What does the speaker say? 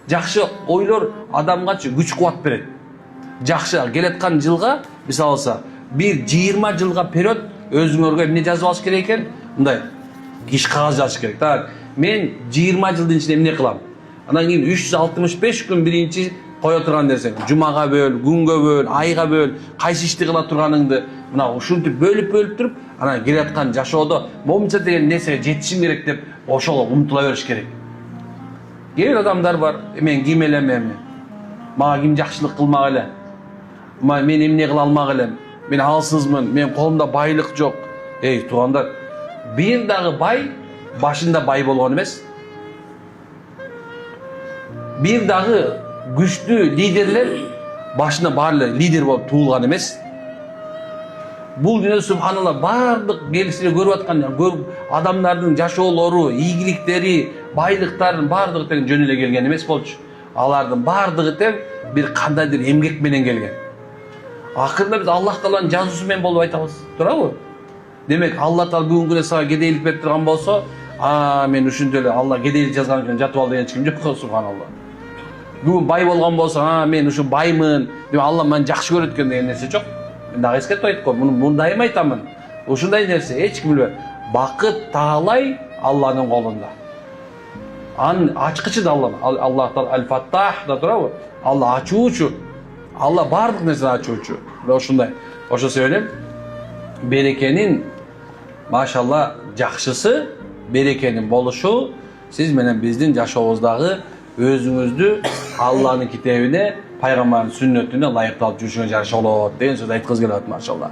Жакшы ойлор адамга күч кубат берет. Жакшы келаткан жылга мисалы алса, bir 20 жылга вперед өзүңөргө эмне жазып алыш керек экен? Мындай киш кагаз жазыш керек. Так, мен 20 жылдын ичинде эмне кылам? Анан кийин 365 күн биринчи кое турган нерсең, жумага бөл, күнгө бөл, айга бөл, кайсы ишти кыла турганыңды, мына ушинтип бөлүп туруп, анан келаткан жашоодо момунча деген нерсеге жетишим керек деп ошого умтула бериш керек. Кээ бир адамдар бар, мен ким элем эми? Мага ким жакшылык кылмак эле? Мен эмне кыла алмак элем? Мен алсызмын, мен колумда байлык жок. Эй, туугандар, бир дагы бай башында бай болгон эмес. Бир дагы күчтүү лидерлер башында баары лидер болуп туулган эмес. Бул дүнүйдө субханалла бардык келсилер көрүп аткан адамдардын жашоолору, ийгиликтери, байлыктарын бардыгы тең жөн эле келген эмес болчу. Алардын бардыгы тең бир кандайдыр эмгек менен келген. Акырында биз Аллах Тааланын жазуусу менен болуп айтабыз, туурабы? Демек, Алла Таала бүгүнкү күнү сага кедейлик берип турган болсо, мен ушинтип эле Алла кедейлик жазган үчүн жатып ал деген эч ким жок, субханалла. Бүгүн бай болгон болсо, мен ушу баймын, деп Алла мени жакшы көрөт экен деген нерсе жок. Мен дагы эскертип айттым го, муну дайым айтамын. Ушундай нерсе эч ким билбейт. Бакыт таалай Алланын колунда. Ачкычы да Аллах Таала Аль-Фаттах да турабы? Алла ачуучу. Алла бардык нерсени ачуучу. Ошундай. Ошо себептен берекенин машалла жакшысы, берекенин болушу сиз менен биздин жашообуздагы өзүңүздү Алланын китебине, пайгамбардын сүннөтүнө ылайыкталып жүрүшүңө жараша болот деген сөз айткыбыз келет машалла.